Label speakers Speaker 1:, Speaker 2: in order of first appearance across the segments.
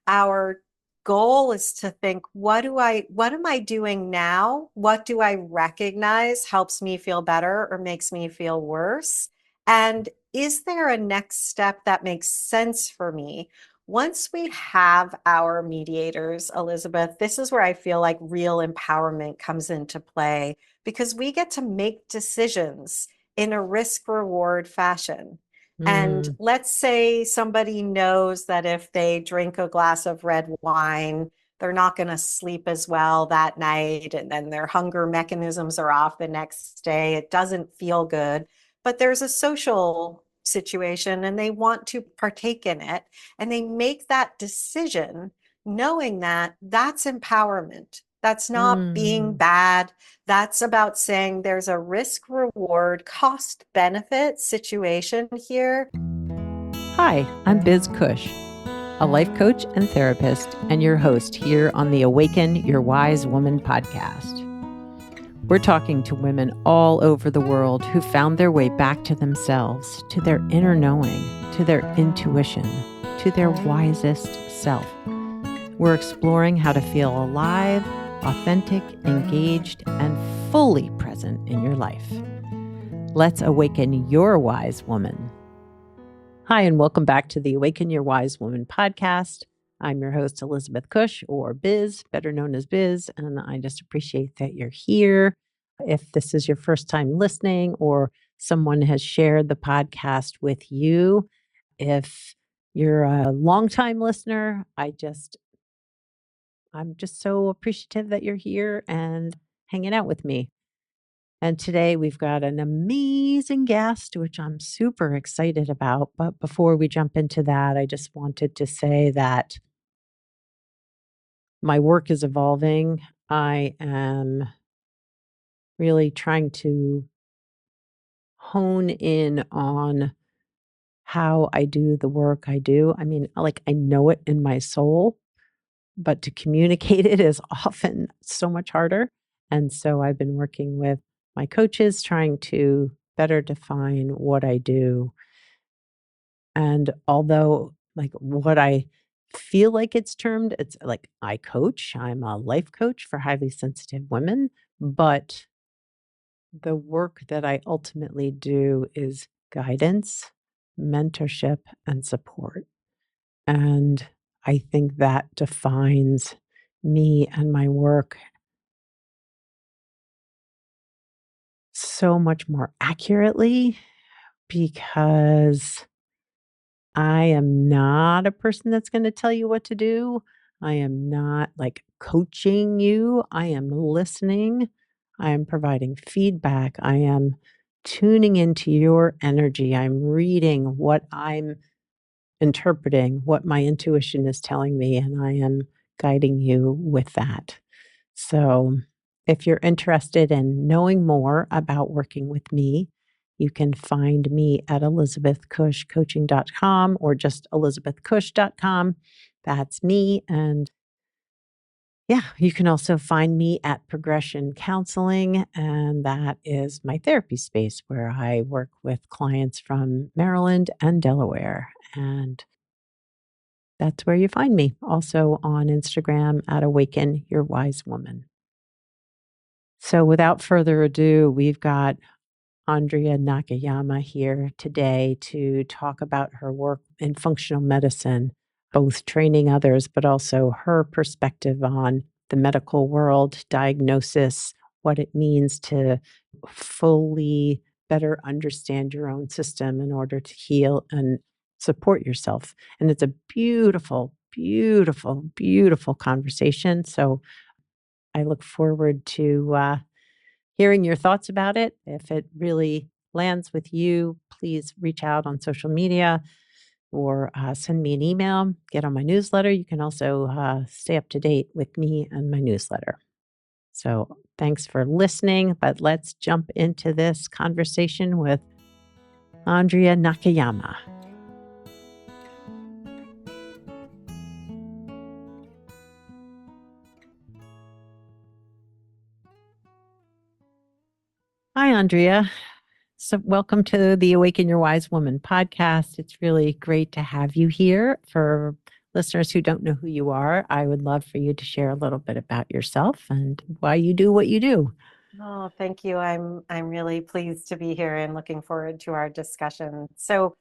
Speaker 1: our goal is to think, what am I doing now? What do I recognize helps me feel better or makes me feel worse? And is there a next step that makes sense for me? Once we have our mediators, Elizabeth, this is where I feel like real empowerment comes into play because we get to make decisions in a risk reward fashion. And
Speaker 2: Mm,
Speaker 1: let's say somebody knows that if they drink a glass of red wine, they're not going to sleep as well that night. And then their hunger mechanisms are off the next day. It doesn't feel good. But there's a social situation and they want to partake in it. And they make that decision knowing that that's empowerment. That's not being
Speaker 2: mm.
Speaker 1: bad. That's about saying there's a risk reward, cost benefit situation here.
Speaker 2: Hi, I'm Biz Cush, a life coach and therapist, and your host here on the Awaken Your Wise Woman podcast. We're talking to women all over the world who found their way back to themselves, to their inner knowing, to their intuition, to their wisest self. We're exploring how to feel alive, authentic, engaged, and fully present in your life. Let's awaken your wise woman. Hi, and welcome back to the Awaken Your Wise Woman podcast. I'm your host, Elizabeth Cush, or Biz, better known as Biz, and I just appreciate that you're here. If this is your first time listening or someone has shared the podcast with you, if you're a longtime listener, I'm just so appreciative that you're here and hanging out with me. And today we've got an amazing guest, which I'm super excited about. But before we jump into that, I just wanted to say that my work is evolving. I am really trying to hone in on how I do the work I do. I mean, like I know it in my soul, but to communicate it is often so much harder. And so I've been working with my coaches trying to better define what I do. And although, like, what I feel like it's termed, it's like I coach, I'm a life coach for highly sensitive women, but the work that I ultimately do is guidance, mentorship, and support. And I think that defines me and my work so much more accurately because I am not a person that's gonna tell you what to do. I am not, like, coaching you. I am listening. I am providing feedback. I am tuning into your energy. I'm reading what I'm interpreting, what my intuition is telling me, and I am guiding you with that. So, if you're interested in knowing more about working with me, you can find me at elizabethcushcoaching.com or just elizabethcush.com. That's me. And yeah, you can also find me at Progression Counseling, and that is my therapy space where I work with clients from Maryland and Delaware. And that's where you find me. Also on Instagram at Awaken Your Wise Woman. So without further ado, we've got Andrea Nakayama here today to talk about her work in functional medicine, both training others, but also her perspective on the medical world, diagnosis, what it means to fully better understand your own system in order to heal and support yourself. And it's a beautiful, beautiful, beautiful conversation. So I look forward to hearing your thoughts about it. If it really lands with you, please reach out on social media or send me an email, get on my newsletter. You can also stay up to date with me and my newsletter. So thanks for listening, but let's jump into this conversation with Andrea Nakayama. Hi, Andrea. So, welcome to the Awaken Your Wise Woman podcast. It's really great to have you here for listeners who don't know who you are, I would love for you to share a little bit about yourself and why you do what you do.
Speaker 1: Oh, thank you. I'm really pleased to be here and looking forward to our discussion. So,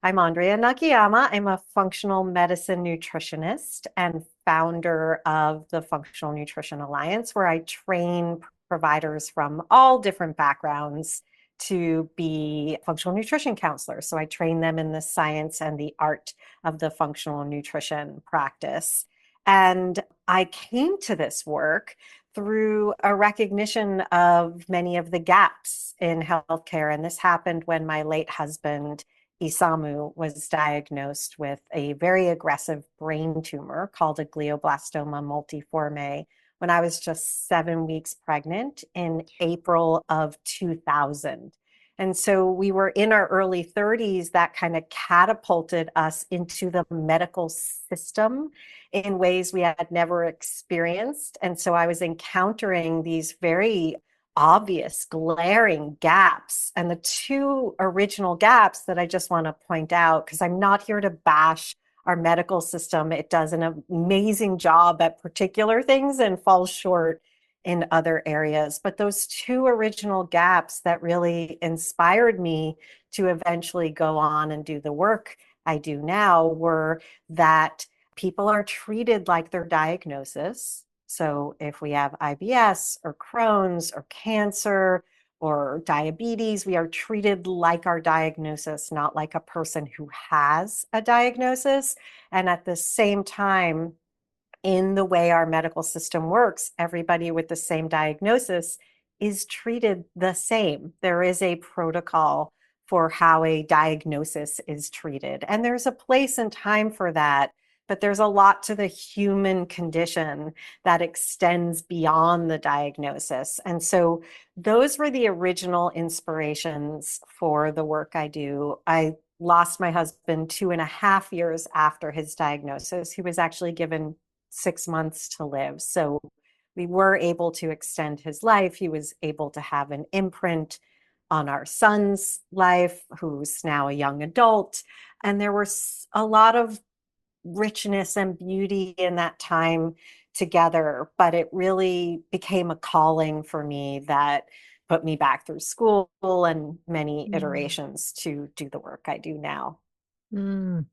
Speaker 1: I'm Andrea Nakayama. I'm a functional medicine nutritionist and founder of the Functional Nutrition Alliance, where I train providers from all different backgrounds to be functional nutrition counselors. So I train them in the science and the art of the functional nutrition practice. And I came to this work through a recognition of many of the gaps in healthcare. And this happened when my late husband, Isamu, was diagnosed with a very aggressive brain tumor called a glioblastoma multiforme when I was just 7 weeks pregnant in April of 2000. And so we were in our early 30s. That kind of catapulted us into the medical system in ways we had never experienced. And so I was encountering these very obvious, glaring gaps. And the two original gaps that I just want to point out, because I'm not here to bash our medical system, it does an amazing job at particular things and falls short in other areas. But those two original gaps that really inspired me to eventually go on and do the work I do now were that people are treated like their diagnosis. So if we have IBS or Crohn's or cancer or diabetes, we are treated like our diagnosis, not like a person who has a diagnosis. And at the same time, in the way our medical system works, everybody with the same diagnosis is treated the same. There is a protocol for how a diagnosis is treated, and there's a place and time for that. But there's a lot to the human condition that extends beyond the diagnosis. And so those were the original inspirations for the work I do. I lost my husband 2.5 years after his diagnosis. He was actually given 6 months to live. So we were able to extend his life. He was able to have an imprint on our son's life, who's now a young adult. And there was a lot of richness and beauty in that time together, but it really became a calling for me that put me back through school and many
Speaker 2: Mm.
Speaker 1: iterations to do the work I do now.
Speaker 2: Mm.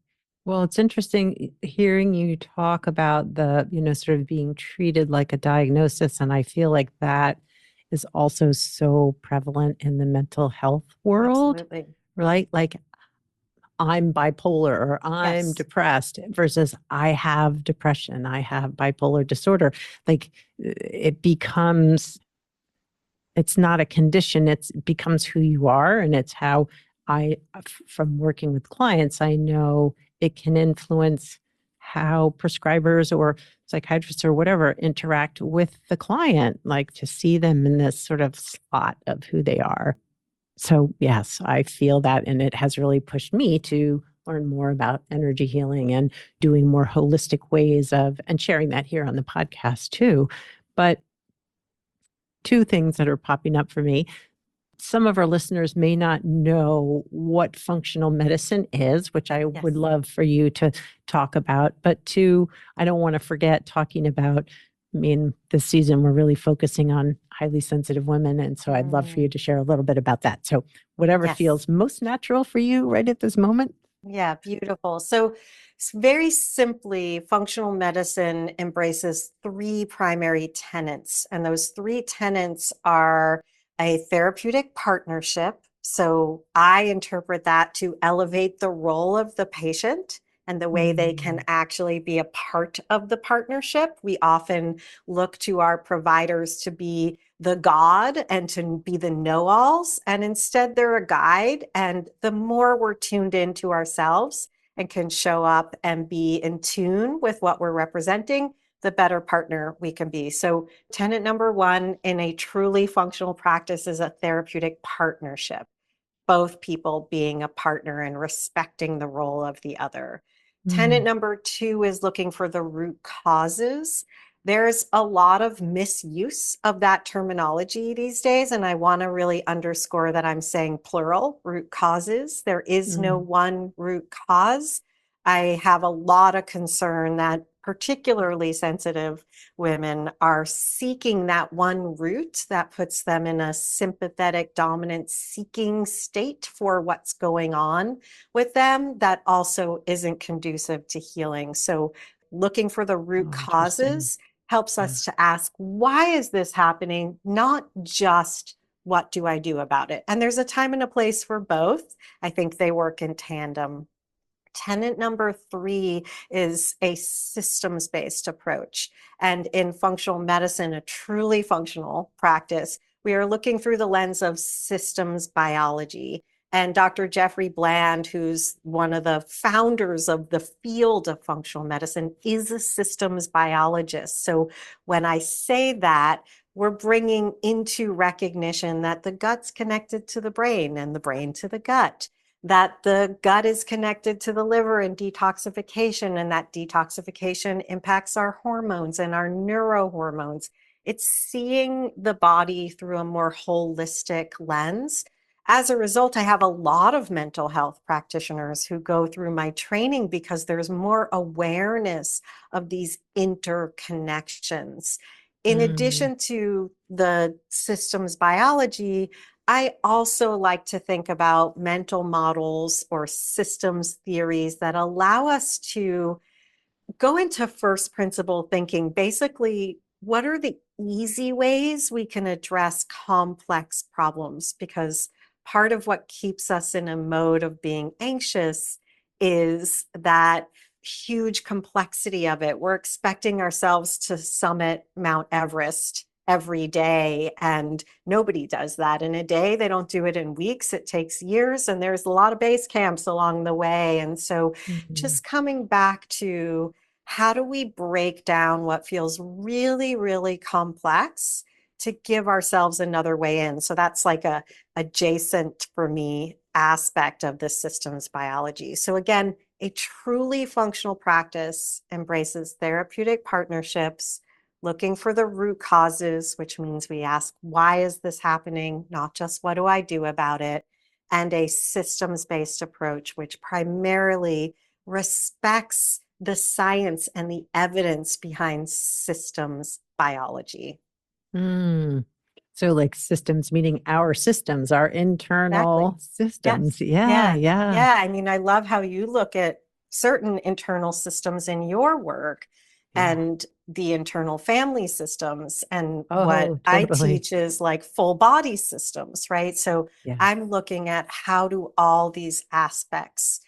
Speaker 2: Well, it's interesting hearing you talk about the, sort of being treated like a diagnosis. And I feel like that is also so prevalent in the mental health world,
Speaker 1: Absolutely.
Speaker 2: right? Like I'm bipolar or I'm
Speaker 1: Yes.
Speaker 2: depressed versus I have depression, I have bipolar disorder. Like it becomes, it's not a condition, it becomes who you are. And it's how from working with clients, I know it can influence how prescribers or psychiatrists or whatever interact with the client, like to see them in this sort of slot of who they are. So, yes, I feel that. And it has really pushed me to learn more about energy healing and doing more holistic ways of, and sharing that here on the podcast too. But two things that are popping up for me. Some of our listeners may not know what functional medicine is, which I would
Speaker 1: Yes.
Speaker 2: love for you to talk about. But two, I don't want to forget talking about, I mean, this season we're really focusing on highly sensitive women. And so I'd love for you
Speaker 1: Mm,
Speaker 2: to share a little bit about that. So, whatever
Speaker 1: yes.
Speaker 2: feels most natural for you right at this moment.
Speaker 1: Yeah, beautiful. So, very simply, functional medicine embraces three primary tenets, and those three tenets are a therapeutic partnership. So, I interpret that to elevate the role of the patient and the way they can
Speaker 2: Mm,
Speaker 1: actually be a part of the partnership. We often look to our providers to be the God and to be the know alls. And instead, they're a guide. And the more we're tuned into ourselves and can show up and be in tune with what we're representing, the better partner we can be. So, tenet number one in a truly functional practice is a therapeutic partnership, both people being a partner and respecting the role of the other. Tenet
Speaker 2: mm,
Speaker 1: number two is looking for the root causes. There's a lot of misuse of that terminology these days, and I want to really underscore that I'm saying plural root causes. There is no
Speaker 2: mm,
Speaker 1: one root cause. I have a lot of concern that particularly sensitive women are seeking that one route that puts them in a sympathetic, dominant, seeking state for what's going on with them that also isn't conducive to healing. So, looking for the root
Speaker 2: Oh, interesting.
Speaker 1: causes helps
Speaker 2: Yeah.
Speaker 1: us to ask, why is this happening? Not just what do I do about it? And there's a time and a place for both. I think they work in tandem. Tenet number three is a systems based approach. And in functional medicine, a truly functional practice, we are looking through the lens of systems biology. And Dr. Jeffrey Bland, who's one of the founders of the field of functional medicine, is a systems biologist. So when I say that, we're bringing into recognition that the gut's connected to the brain and the brain to the gut, that the gut is connected to the liver and detoxification, and that detoxification impacts our hormones and our neurohormones. It's seeing the body through a more holistic lens. As a result, I have a lot of mental health practitioners who go through my training because there's more awareness of these interconnections. In
Speaker 2: Mm,
Speaker 1: addition to the systems biology, I also like to think about mental models or systems theories that allow us to go into first principle thinking. Basically, what are the easy ways we can address complex problems? Because part of what keeps us in a mode of being anxious is that huge complexity of it. We're expecting ourselves to summit Mount Everest every day, and nobody does that in a day. They don't do it in weeks. It takes years, and there's a lot of base camps along the way. And so,
Speaker 2: mhm,
Speaker 1: just coming back to how do we break down what feels really, really complex to give ourselves another way in? So that's like a adjacent for me aspect of this systems biology. So again, a truly functional practice embraces therapeutic partnerships, looking for the root causes, which means we ask, why is this happening? Not just what do I do about it? And a systems based approach, which primarily respects the science and the evidence behind systems biology.
Speaker 2: mm. So, like systems, meaning our systems, our
Speaker 1: Exactly.
Speaker 2: internal systems.
Speaker 1: Yes.
Speaker 2: Yeah,
Speaker 1: Yeah.
Speaker 2: yeah,
Speaker 1: Yeah. I mean, I love how you look at certain internal systems in your work
Speaker 2: yeah.
Speaker 1: and the internal family systems. And what
Speaker 2: Oh,
Speaker 1: I
Speaker 2: totally.
Speaker 1: teach is like full body systems, right? So
Speaker 2: Yeah.
Speaker 1: I'm looking at how do all these aspects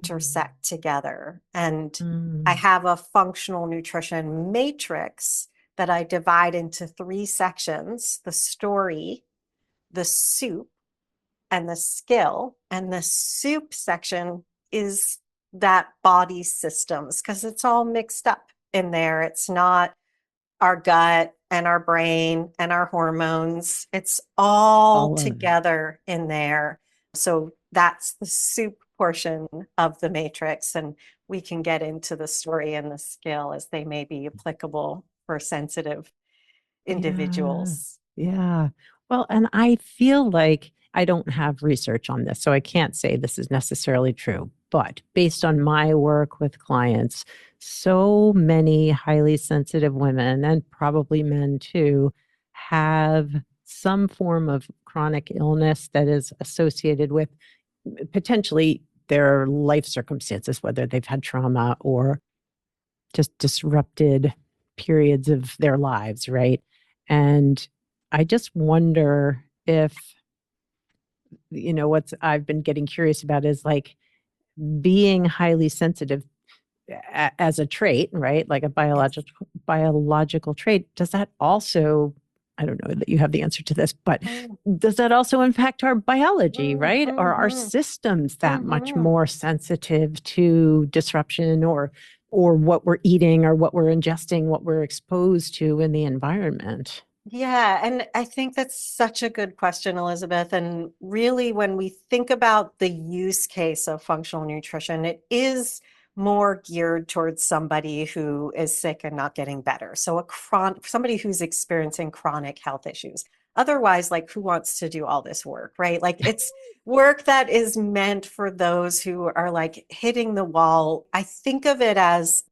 Speaker 2: Mm,
Speaker 1: intersect together. And I
Speaker 2: mm.
Speaker 1: have a functional nutrition matrix that I divide into three sections: the story, the soup, and the skill. And the soup section is that body systems because it's all mixed up in there. It's not our gut and our brain and our hormones, it's all
Speaker 2: All of it.
Speaker 1: together in there. So that's the soup portion of the matrix. And we can get into the story and the skill as they may be applicable for sensitive
Speaker 2: Yeah.
Speaker 1: individuals.
Speaker 2: Yeah. Well, and I feel like I don't have research on this, so I can't say this is necessarily true. But based on my work with clients, so many highly sensitive women and probably men too have some form of chronic illness that is associated with potentially their life circumstances, whether they've had trauma or just disrupted periods of their lives, right? And I just wonder if, what's I've been getting curious about is like being highly sensitive as a trait, right? Like a
Speaker 1: Yes.
Speaker 2: biological trait. Does that also, I don't know that you have the answer to this, but
Speaker 1: Mm,
Speaker 2: does that also impact our biology,
Speaker 1: mm,
Speaker 2: right? Are our
Speaker 1: mhm,
Speaker 2: systems that much
Speaker 1: mhm.
Speaker 2: more sensitive to disruption or what we're eating or what we're ingesting, what we're exposed to in the environment?
Speaker 1: Yeah, and I think that's such a good question, Elizabeth. And really, when we think about the use case of functional nutrition, it is more geared towards somebody who is sick and not getting better. So somebody who's experiencing chronic health issues. Otherwise, like, who wants to do all this work, right? Like, it's work that is meant for those who are like hitting the wall. I think of it as,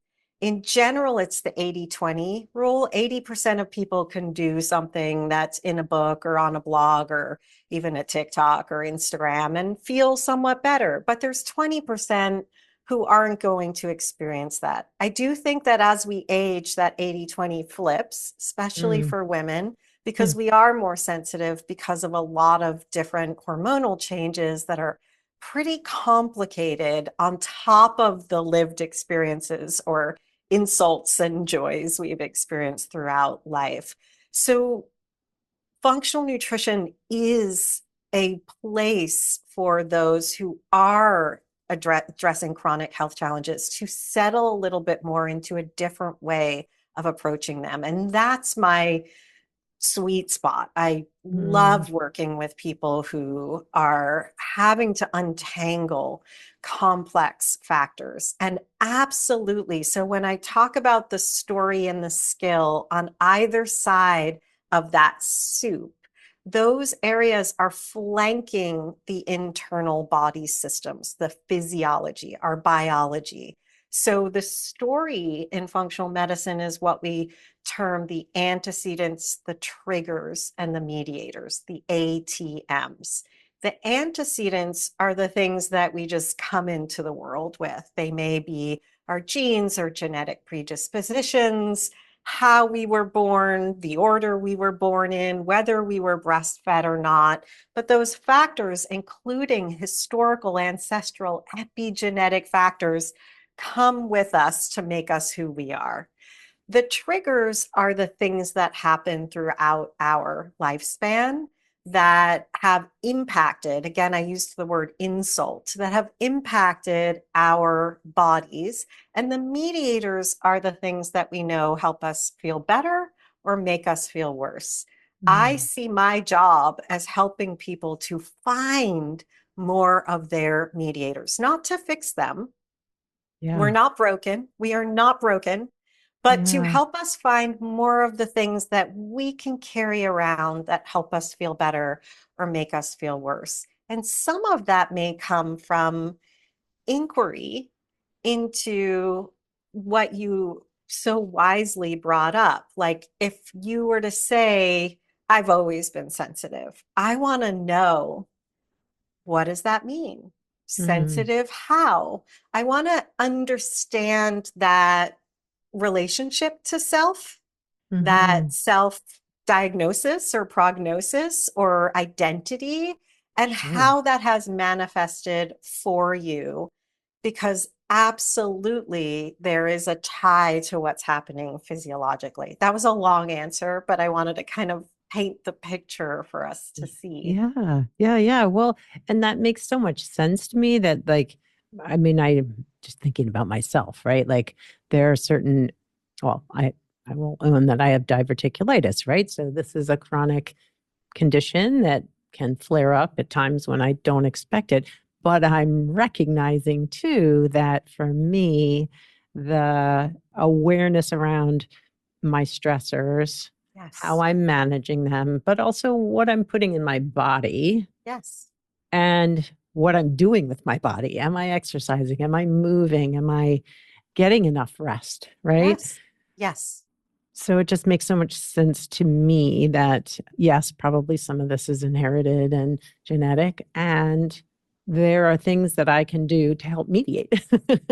Speaker 1: in general, it's the 80-20 rule. 80% of people can do something that's in a book or on a blog or even a TikTok or Instagram and feel somewhat better. But there's 20% who aren't going to experience that. I do think that as we age, that 80-20 flips, especially
Speaker 2: Mm,
Speaker 1: for women,
Speaker 2: hmm,
Speaker 1: because we are more sensitive because of a lot of different hormonal changes that are pretty complicated on top of the lived experiences or insults and joys we've experienced throughout life. So, functional nutrition is a place for those who are addressing chronic health challenges to settle a little bit more into a different way of approaching them. And that's my sweet spot. I
Speaker 2: mm,
Speaker 1: love working with people who are having to untangle complex factors. And absolutely. So when I talk about the story and the skill on either side of that soup, those areas are flanking the internal body systems, the physiology, our biology. So the story in functional medicine is what we term the antecedents, the triggers, and the mediators, the ATMs. The antecedents are the things that we just come into the world with. They may be our genes or genetic predispositions, how we were born, the order we were born in, whether we were breastfed or not. But those factors, including historical, ancestral, epigenetic factors, come with us to make us who we are. The triggers are the things that happen throughout our lifespan that have impacted, again, I used the word insult, that have impacted our bodies. And the mediators are the things that we know help us feel better or make us feel worse. I
Speaker 2: mm.
Speaker 1: see my job as helping people to find more of their mediators, not to fix them. We're
Speaker 2: Yeah,
Speaker 1: not broken. We are not broken, but to
Speaker 2: yeah.
Speaker 1: help us find more of the things that we can carry around that help us feel better or make us feel worse. And some of that may come from inquiry into what you so wisely brought up. Like, if you were to say, I've always been sensitive, I want to know, what does that mean?
Speaker 2: Mm,
Speaker 1: Sensitive, how? I want to understand that relationship to self, that
Speaker 2: hmm.
Speaker 1: self diagnosis or prognosis or identity, and
Speaker 2: Sure.
Speaker 1: how that has manifested for you. Because absolutely there is a tie to what's happening physiologically. That was a long answer, but I wanted to kind of paint the picture for us to see.
Speaker 2: Yeah, yeah, yeah. Well, and that makes so much sense to me that, like, I mean, I'm just thinking about myself, right? Like, there are certain, well, I will own that I have diverticulitis, right? So this is a chronic condition that can flare up at times when I don't expect it. But I'm recognizing too that for me, the awareness around my stressors, how
Speaker 1: Yes.
Speaker 2: I'm managing them, but also what I'm putting in my body
Speaker 1: Yes.
Speaker 2: and what I'm doing with my body. Am I exercising? Am I moving? Am I getting enough rest? Right.
Speaker 1: Yes. Yes.
Speaker 2: So it just makes so much sense to me that, yes, probably some of this is inherited and genetic. And there are things that I can do to help mediate.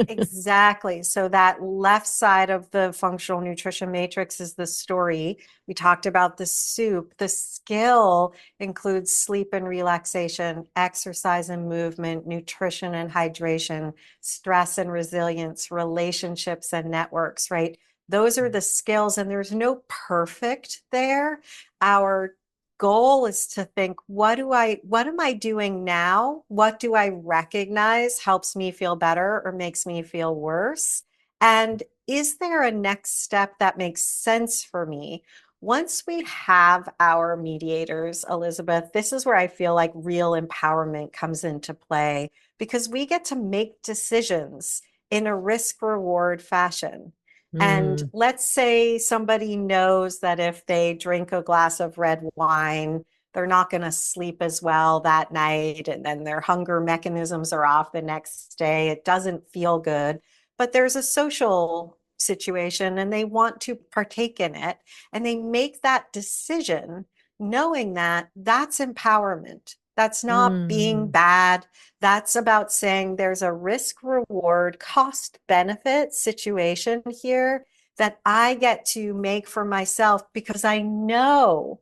Speaker 1: Exactly. So that left side of the functional nutrition matrix is the story. We talked about the soup. The skill includes sleep and relaxation, exercise and movement, nutrition and hydration, stress and resilience, relationships and networks, right? Those are the skills, and there's no perfect there. Our goal is to think, what am I doing now? What do I recognize helps me feel better or makes me feel worse? And is there a next step that makes sense for me? Once we have our mediators, Elizabeth, this is where I feel like real empowerment comes into play, because we get to make decisions in a risk reward fashion. And
Speaker 2: Mm,
Speaker 1: let's say somebody knows that if they drink a glass of red wine, they're not going to sleep as well that night. And then their hunger mechanisms are off the next day. It doesn't feel good. But there's a social situation and they want to partake in it. And they make that decision knowing that that's empowerment. That's not being
Speaker 2: mm,
Speaker 1: bad. That's about saying there's a risk reward, cost benefit situation here that I get to make for myself because I know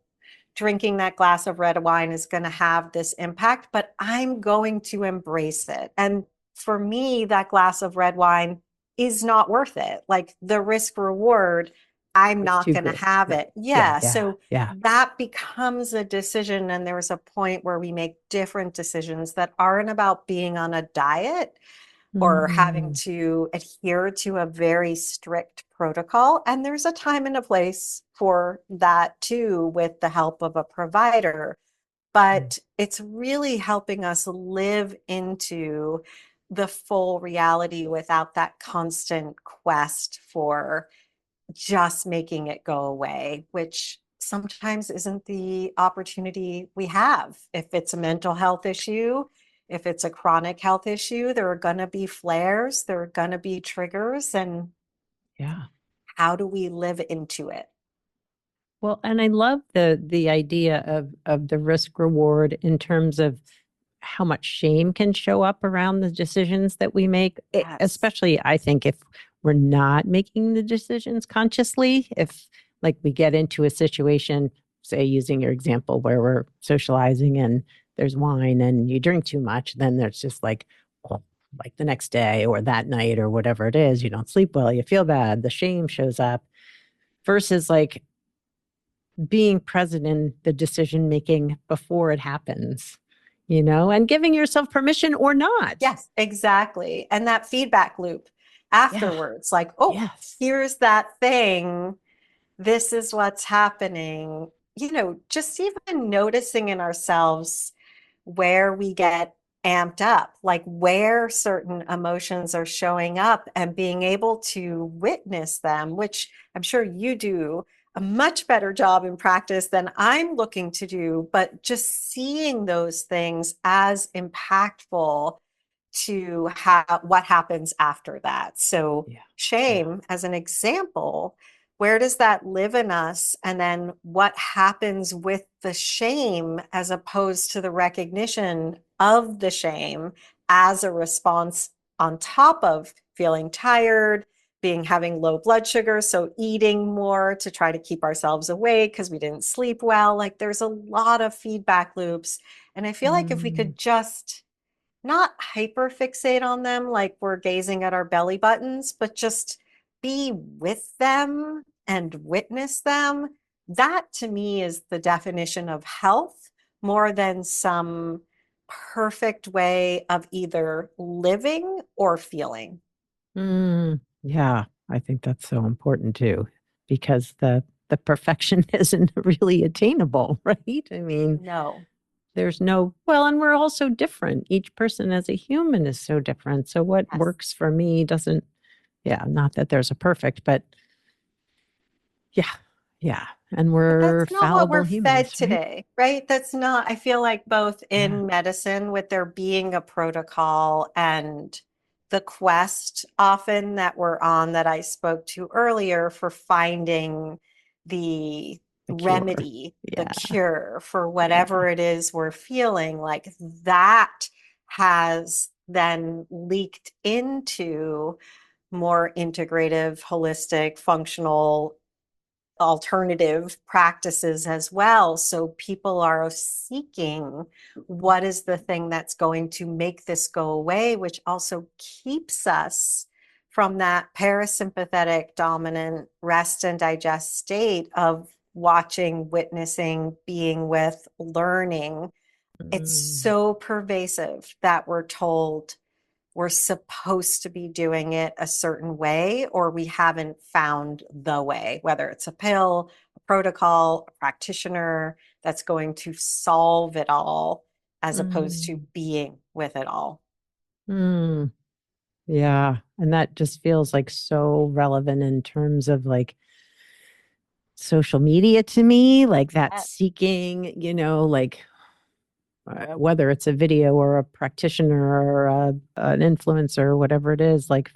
Speaker 1: drinking that glass of red wine is going to have this impact, but I'm going to embrace it. And for me, that glass of red wine is not worth it. Like the risk reward, I'm
Speaker 2: it's
Speaker 1: not
Speaker 2: too
Speaker 1: going to
Speaker 2: good.
Speaker 1: have
Speaker 2: Yeah.
Speaker 1: it.
Speaker 2: Yeah.
Speaker 1: Yeah.
Speaker 2: Yeah.
Speaker 1: So
Speaker 2: Yeah.
Speaker 1: that becomes a decision. And there's a point where we make different decisions that aren't about being on a diet or having
Speaker 2: Mm,
Speaker 1: to adhere to a very strict protocol. And there's a time and a place for that too, with the help of a provider.
Speaker 2: mm.
Speaker 1: But it's really helping us live into the full reality without that constant quest for just making it go away, which sometimes isn't the opportunity we have. If it's a mental health issue, if it's a chronic health issue, there are going to be flares, there are going to be triggers. And
Speaker 2: Yeah.
Speaker 1: how do we live into it?
Speaker 2: Well, and I love the idea of the risk reward in terms of how much shame can show up around the decisions that we make,
Speaker 1: Yes.
Speaker 2: especially I think if we're not making the decisions consciously, if like we get into a situation, say using your example where we're socializing and there's wine and you drink too much, then there's just well, like the next day or that night or whatever it is, you don't sleep well, you feel bad, the shame shows up versus like being present in the decision making before it happens, and giving yourself permission or not.
Speaker 1: Yes, exactly. And that feedback loop
Speaker 2: Yeah.
Speaker 1: afterwards, like, oh,
Speaker 2: Yes.
Speaker 1: here's that thing. This is what's happening. Just even noticing in ourselves where we get amped up, like where certain emotions are showing up and being able to witness them, which I'm sure you do a much better job in practice than I'm looking to do, but just seeing those things as impactful to what happens after that. So,
Speaker 2: Yeah. Yeah.
Speaker 1: shame, as an example, where does that live in us? And then what happens with the shame as opposed to the recognition of the shame as a response on top of feeling tired, having low blood sugar, so eating more to try to keep ourselves awake because we didn't sleep well. Like there's a lot of feedback loops. And I feel like if we
Speaker 2: Mm,
Speaker 1: could just not hyper fixate on them like we're gazing at our belly buttons, but just be with them and witness them. That to me is the definition of health more than some perfect way of either living or feeling.
Speaker 2: yeah. I think that's so important too, because the perfection isn't really attainable, right? I mean,
Speaker 1: No.
Speaker 2: there's no, well, and we're all so different. Each person as a human is so different. So what
Speaker 1: Yes.
Speaker 2: works for me doesn't, yeah, not that there's a perfect, but yeah, yeah. And
Speaker 1: But
Speaker 2: we're
Speaker 1: that's not what
Speaker 2: fallible
Speaker 1: we're fed
Speaker 2: humans, right?
Speaker 1: today, right? That's not, I feel like both
Speaker 2: Yeah.
Speaker 1: in medicine, with there being a protocol and the quest often that we're on that I spoke to earlier for finding the
Speaker 2: The cure.
Speaker 1: remedy, the
Speaker 2: Yeah.
Speaker 1: cure for
Speaker 2: Yeah.
Speaker 1: whatever it is we're feeling, like that has then leaked into more integrative, holistic, functional alternative practices as well. So people are seeking what is the thing that's going to make this go away, which also keeps us from that parasympathetic dominant rest and digest state of watching, witnessing, being with, learning. It's
Speaker 2: Mm,
Speaker 1: so pervasive that we're told we're supposed to be doing it a certain way, or we haven't found the way, whether it's a pill, a protocol, a practitioner that's going to solve it all, as opposed to
Speaker 2: mm,
Speaker 1: being with it all.
Speaker 2: mm. Yeah. And that just feels like so relevant in terms of like social media to me, like that
Speaker 1: Yes.
Speaker 2: seeking, like whether it's a video or a practitioner or an influencer or whatever it is, like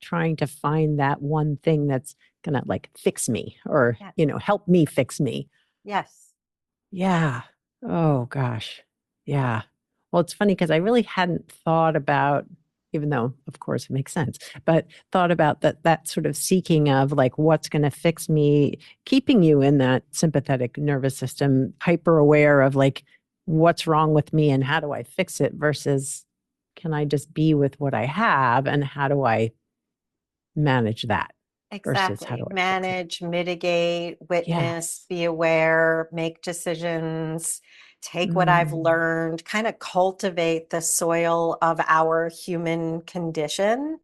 Speaker 2: trying to find that one thing that's gonna like fix me or,
Speaker 1: Yes.
Speaker 2: help me fix me.
Speaker 1: Yes.
Speaker 2: Yeah. Oh gosh. Yeah. Well, it's funny because I really hadn't thought about, even though of course it makes sense, but thought about that sort of seeking of like what's going to fix me, keeping you in that sympathetic nervous system, hyper aware of like what's wrong with me and how do I fix it versus can I just be with what I have and how do I manage that versus how do
Speaker 1: Exactly.
Speaker 2: I fix it?
Speaker 1: Manage, mitigate, witness,
Speaker 2: Yes.
Speaker 1: be aware, make decisions, take what I've
Speaker 2: Mm,
Speaker 1: learned, kind of cultivate the soil of our human condition,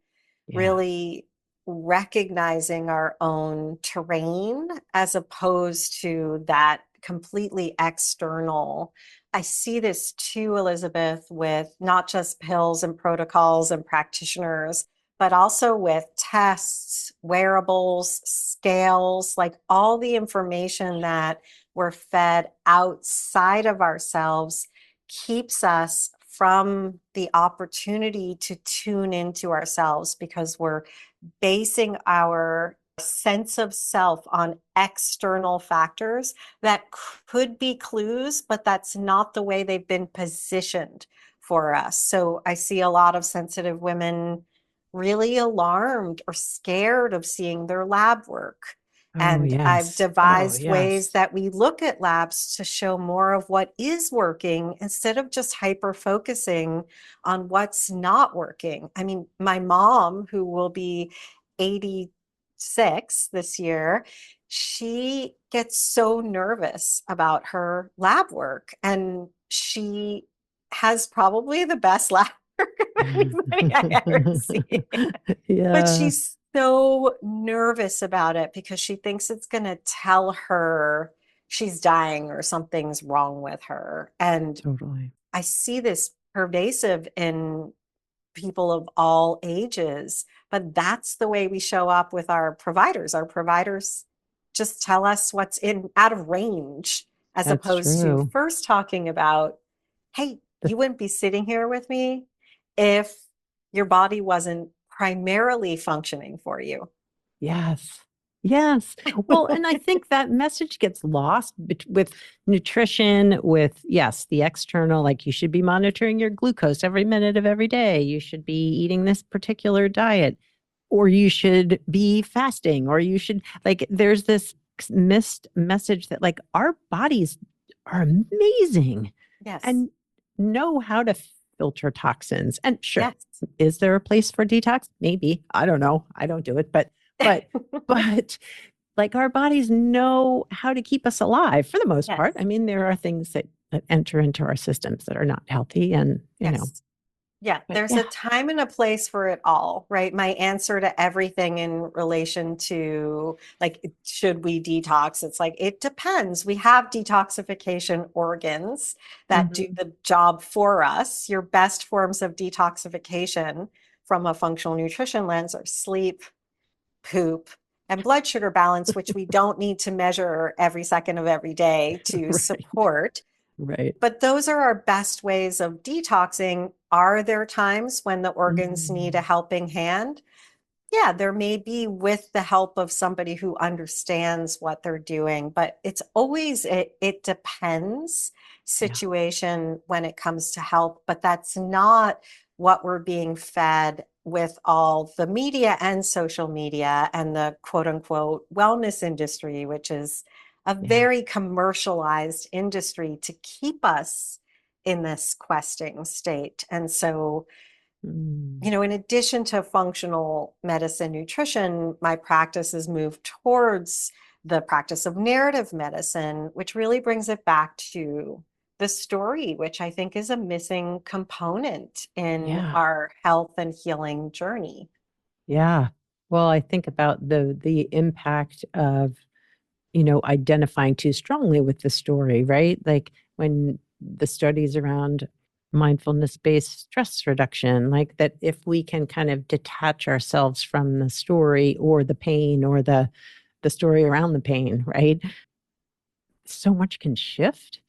Speaker 2: yeah.
Speaker 1: really recognizing our own terrain as opposed to that completely external. I see this too, Elizabeth, with not just pills and protocols and practitioners but also with tests, wearables, scales, like all the information that we're fed outside of ourselves keeps us from the opportunity to tune into ourselves because we're basing our sense of self on external factors that could be clues, but that's not the way they've been positioned for us. So I see a lot of sensitive women really alarmed or scared of seeing their lab work.
Speaker 2: Oh,
Speaker 1: And I've
Speaker 2: yes. Oh,
Speaker 1: devised ways
Speaker 2: yes.
Speaker 1: that we look at labs to show more of what is working instead of just hyper focusing on what's not working. I mean, my mom, who will be 86 this year, she gets so nervous about her lab work. And she has probably the best lab work of anybody I ever see. But
Speaker 2: Yeah,
Speaker 1: she's so nervous about it because she thinks it's going to tell her she's dying or something's wrong with her. And
Speaker 2: totally.
Speaker 1: I see this pervasive in people of all ages, but that's the way we show up with our providers. Our providers just tell us what's in out of range, as
Speaker 2: That's
Speaker 1: opposed to
Speaker 2: true.
Speaker 1: first talking about, hey,
Speaker 2: The
Speaker 1: you wouldn't be sitting here with me if your body wasn't primarily functioning for you.
Speaker 2: Yes. Yes. Well, and I think that message gets lost with nutrition, with, yes, the external, like you should be monitoring your glucose every minute of every day. You should be eating this particular diet, or you should be fasting, or you should, like, there's this missed message that, like, our bodies are amazing
Speaker 1: Yes.
Speaker 2: and know how to filter toxins. And sure,
Speaker 1: Yes.
Speaker 2: is there a place for detox? Maybe. I don't know. I don't do it, but but like our bodies know how to keep us alive for the most part.
Speaker 1: Yes.
Speaker 2: I mean, there are things that enter into our systems that are not healthy and,
Speaker 1: Yes. Yeah,
Speaker 2: but
Speaker 1: there's
Speaker 2: yeah.
Speaker 1: a time and a place for it all, right? My answer to everything in relation to like, should we detox? It's like, it depends. We have detoxification organs that do
Speaker 2: Mhm.
Speaker 1: the job for us. Your best forms of detoxification from a functional nutrition lens are sleep, poop, and blood sugar balance, which we don't need to measure every second of every day to
Speaker 2: Right.
Speaker 1: support.
Speaker 2: Right.
Speaker 1: But those are our best ways of detoxing. Are there times when the organs need a
Speaker 2: Mhm.
Speaker 1: helping hand? Yeah, there may be with the help of somebody who understands what they're doing, but it's always it depends
Speaker 2: Yeah.
Speaker 1: situation when it comes to help, but that's not what we're being fed with all the media and social media and the quote unquote wellness industry, which is a
Speaker 2: Yeah.
Speaker 1: very commercialized industry to keep us in this questing state. And so
Speaker 2: Mm.
Speaker 1: in addition to functional medicine nutrition, my practice has moved towards the practice of narrative medicine, which really brings it back to the story, which I think is a missing component in
Speaker 2: Yeah.
Speaker 1: our health and healing journey.
Speaker 2: Yeah. Well, I think about the impact of, identifying too strongly with the story, right? Like when the studies around mindfulness-based stress reduction, like that if we can kind of detach ourselves from the story or the pain or the story around the pain, right? So much can shift.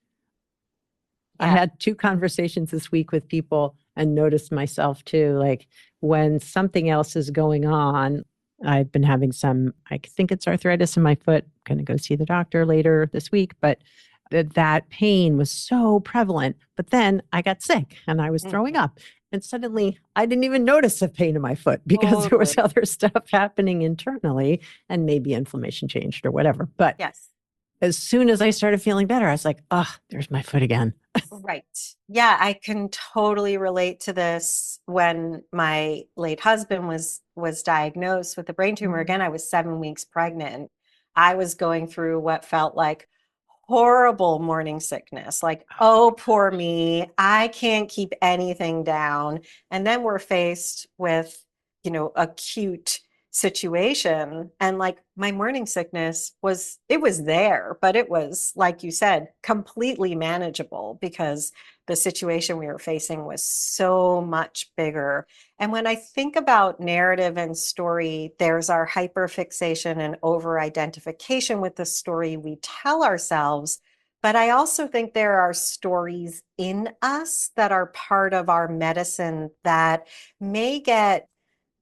Speaker 2: I
Speaker 1: Yeah.
Speaker 2: had two conversations this week with people and noticed myself too. Like when something else is going on, I've been having some, I think it's arthritis in my foot. I'm going to go see the doctor later this week, but that pain was so prevalent. But then I got sick and I was throwing
Speaker 1: Mhm.
Speaker 2: up. And suddenly I didn't even notice the pain in my foot because there was
Speaker 1: Totally.
Speaker 2: other stuff happening internally and maybe inflammation changed or whatever. But
Speaker 1: Yes.
Speaker 2: as soon as I started feeling better, I was like, oh, there's my foot again.
Speaker 1: Right. Yeah, I can totally relate to this. When my late husband was diagnosed with a brain tumor,
Speaker 2: Mm.
Speaker 1: again, I was 7 weeks pregnant. I was going through what felt like horrible morning sickness. Like,
Speaker 2: Oh my
Speaker 1: oh, poor
Speaker 2: gosh.
Speaker 1: me. I can't keep anything down. And then we're faced with, acute situation. And like my morning sickness it was there, but it was, like you said, completely manageable because the situation we were facing was so much bigger. And when I think about narrative and story, there's our hyperfixation and over identification with the story we tell ourselves. But I also think there are stories in us that are part of our medicine that may get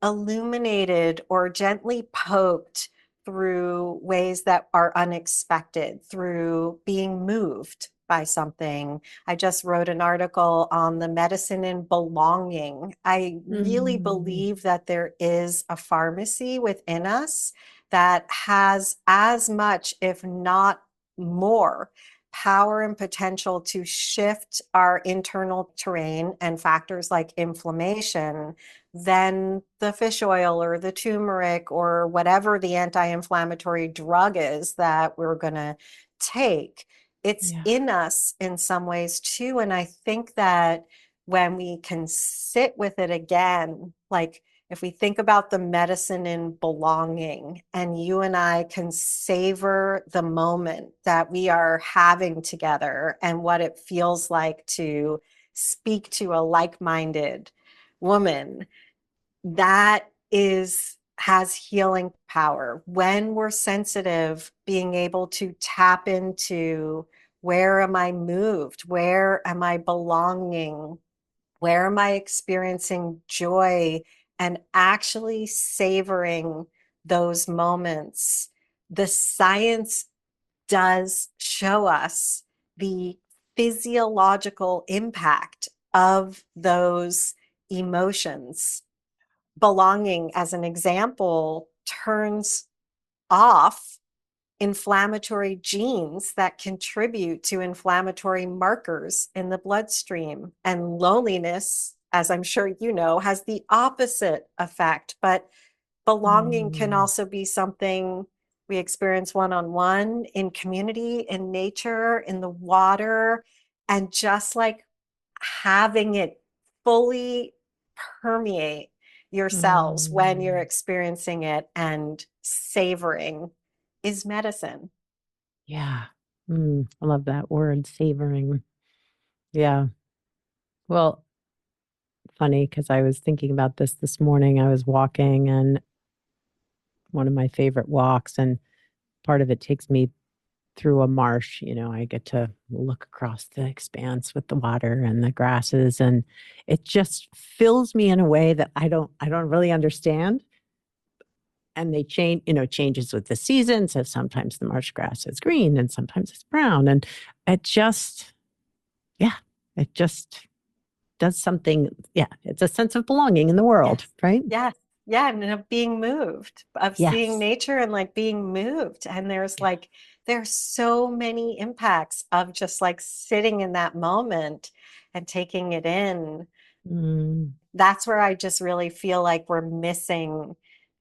Speaker 1: illuminated or gently poked through ways that are unexpected, through being moved by something. I just wrote an article on the medicine in belonging. I really
Speaker 2: Mm.
Speaker 1: believe that there is a pharmacy within us that has as much, if not more, power and potential to shift our internal terrain and factors like inflammation than the fish oil or the turmeric or whatever the anti-inflammatory drug is that we're going to take. It's
Speaker 2: Yeah.
Speaker 1: in us in some ways too. And I think that when we can sit with it again, like if we think about the medicine in belonging, and you and I can savor the moment that we are having together and what it feels like to speak to a like-minded woman, that is has healing power. When we're sensitive, being able to tap into, where am I moved? Where am I belonging? Where am I experiencing joy? And actually savoring those moments. The science does show us the physiological impact of those emotions. Belonging, as an example, turns off inflammatory genes that contribute to inflammatory markers in the bloodstream. And loneliness, as I'm sure you know, has the opposite effect. But belonging can
Speaker 2: Mm.
Speaker 1: also be something we experience one on one, in community, in nature, in the water, and just like having it fully permeate your cells when you're
Speaker 2: Mm.
Speaker 1: experiencing it and savoring is medicine.
Speaker 2: Yeah. I love that word, savoring. Yeah. Well, funny because I was thinking about this morning. I was walking and one of my favorite walks, and part of it takes me through a marsh. I get to look across the expanse with the water and the grasses, and it just fills me in a way that I don't really understand. And they changes with the season. So sometimes the marsh grass is green and sometimes it's brown. And it just, yeah, it just does something. Yeah, it's a sense of belonging in the world,
Speaker 1: Yes.
Speaker 2: right?
Speaker 1: Yes. Yeah. And of being moved, of seeing
Speaker 2: Yes.
Speaker 1: nature and like being moved. And
Speaker 2: Yeah.
Speaker 1: there's so many impacts of just like sitting in that moment and taking it in.
Speaker 2: Mm,
Speaker 1: That's where I just really feel like we're missing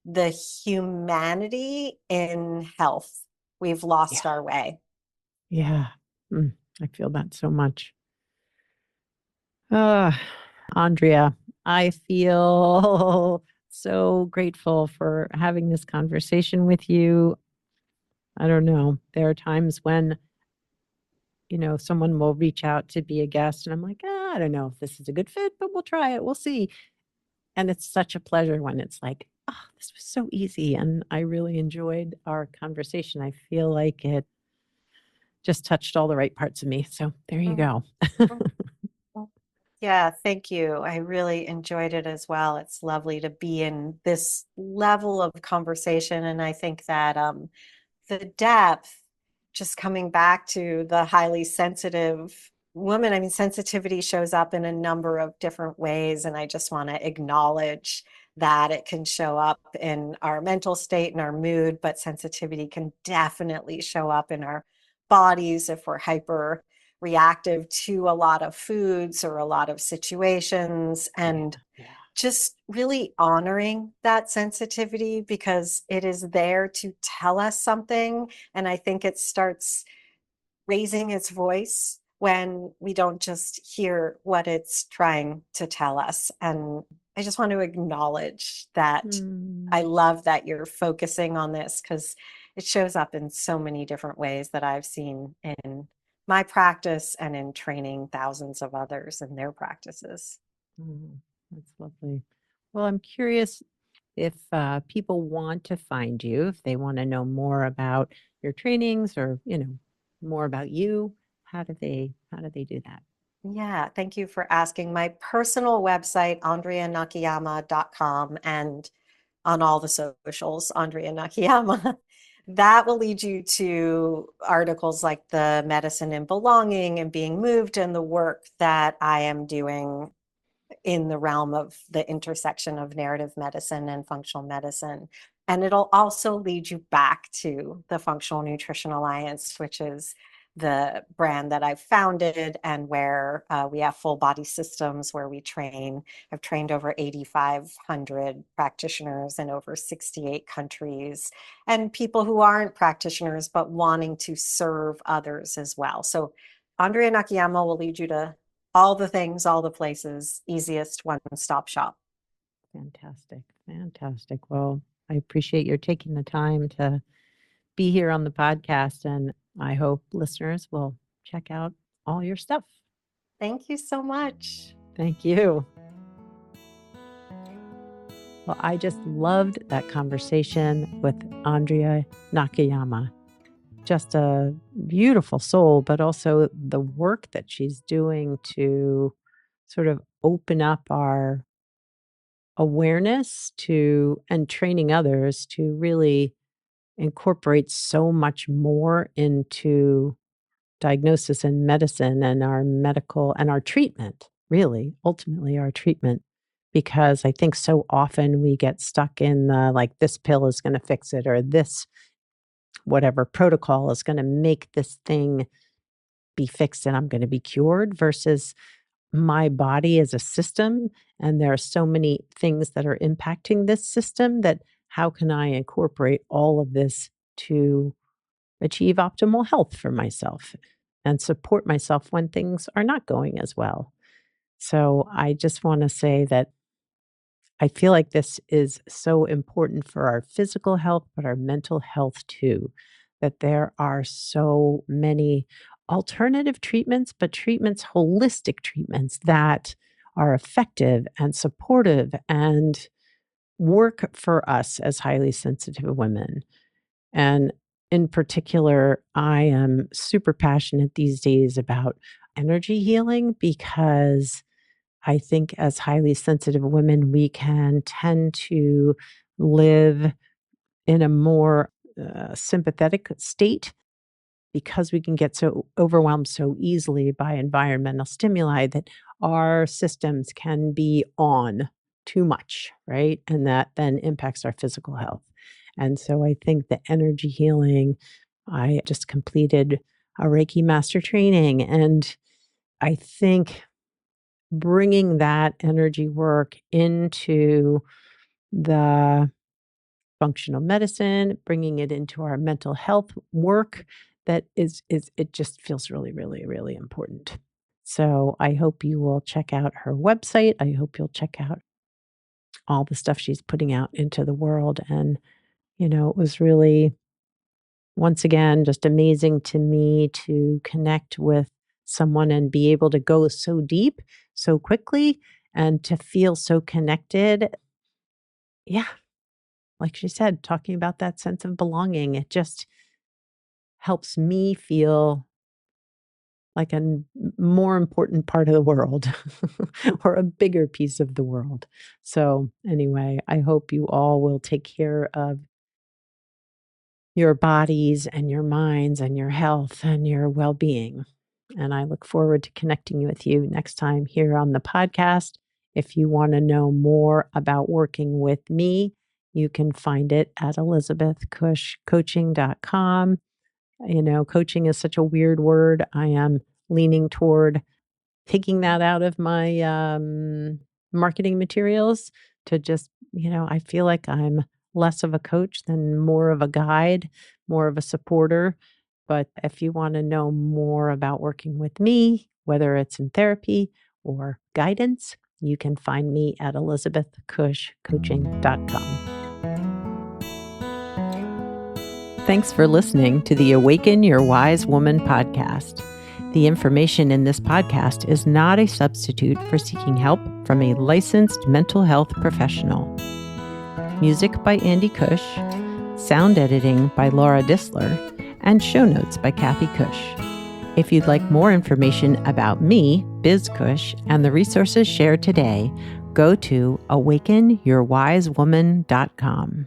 Speaker 1: the humanity in health. We've
Speaker 2: yeah.
Speaker 1: lost our way.
Speaker 2: Yeah. Mm, I feel that so much. Uh, Andrea, I feel so grateful for having this conversation with you. I don't know. There are times when someone will reach out to be a guest and I'm like, I don't know if this is a good fit, but we'll try it. We'll see. And it's such a pleasure when it's like, oh, this was so easy. And I really enjoyed our conversation. I feel like it just touched all the right parts of me. So there you
Speaker 1: Mm,
Speaker 2: go.
Speaker 1: mm, mm. Yeah, thank you. I really enjoyed it as well. It's lovely to be in this level of conversation. And I think that the depth, just coming back to the highly sensitive woman, I mean, sensitivity shows up in a number of different ways. And I just want to acknowledge that it can show up in our mental state and our mood, but sensitivity can definitely show up in our bodies if we're hyper reactive to a lot of foods or a lot of situations.
Speaker 2: Yeah.
Speaker 1: And
Speaker 2: Yeah.
Speaker 1: just really honoring that sensitivity because it is there to tell us something. And I think it starts raising its voice when we don't just hear what it's trying to tell us. And I just want to acknowledge that. I
Speaker 2: Mm,
Speaker 1: love that you're focusing on this because it shows up in so many different ways that I've seen in my practice and in training thousands of others in their practices.
Speaker 2: mm, that's lovely. Well, I'm curious if people want to find you, if they want to know more about your trainings or, more about you, how do they do that?
Speaker 1: Yeah, thank you for asking. My personal website, andreanakayama.com, and on all the socials, Andrea Nakayama. That will lead you to articles like the medicine and belonging and being moved and the work that I am doing in the realm of the intersection of narrative medicine and functional medicine. And it'll also lead you back to the Functional Nutrition Alliance, which is the brand that I've founded and where we have full body systems where we train. I've trained over 8,500 practitioners in over 68 countries and people who aren't practitioners but wanting to serve others as well. So Andrea Nakayama will lead you to all the things, all the places, easiest one-stop shop.
Speaker 2: Fantastic. Fantastic. Well, I appreciate your taking the time to be here on the podcast, and I hope listeners will check out all your stuff.
Speaker 1: Thank you so much.
Speaker 2: Thank you. Well, I just loved that conversation with Andrea Nakayama. Just a beautiful soul, but also the work that she's doing to sort of open up our awareness to and training others to really incorporate so much more into diagnosis and medicine and our medical and our treatment, really, ultimately our treatment. Because I think so often we get stuck in the like, this pill is going to fix it, or this whatever protocol is going to make this thing be fixed and I'm going to be cured, versus my body is a system and there are so many things that are impacting this system that how can I incorporate all of this to achieve optimal health for myself and support myself when things are not going as well. So I just want to say that I feel like this is so important for our physical health, but our mental health too. That there are so many alternative treatments, but treatments, holistic treatments that are effective and supportive and work for us as highly sensitive women. And in particular, I am super passionate these days about energy healing because I think as highly sensitive women, we can tend to live in a more sympathetic state because we can get so overwhelmed so easily by environmental stimuli that our systems can be on too much, right? And that then impacts our physical health. And so I think the energy healing, I just completed a Reiki master training. And I think bringing that energy work into the functional medicine, bringing it into our mental health work, that is it just feels really, really, really important. So I hope you will check out her website. I hope you'll check out all the stuff she's putting out into the world. And, it was really, once again, just amazing to me to connect with someone and be able to go so deep so quickly and to feel so connected. Yeah, like she said, talking about that sense of belonging, it just helps me feel like more important part of the world or a bigger piece of the world. So, anyway, I hope you all will take care of your bodies and your minds and your health and your well being. And I look forward to connecting with you next time here on the podcast. If you want to know more about working with me, you can find it at elizabethcushcoaching.com. You know, coaching is such a weird word. I am leaning toward taking that out of my marketing materials to just, I feel like I'm less of a coach than more of a guide, more of a supporter. But if you want to know more about working with me, whether it's in therapy or guidance, you can find me at elizabethcushcoaching.com. Thanks for listening to the Awaken Your Wise Woman podcast. The information in this podcast is not a substitute for seeking help from a licensed mental health professional. Music by Andy Cush, sound editing by Laura Disler, and show notes by Kathy Cush. If you'd like more information about me, Biz Cush, and the resources shared today, go to awakenyourwisewoman.com.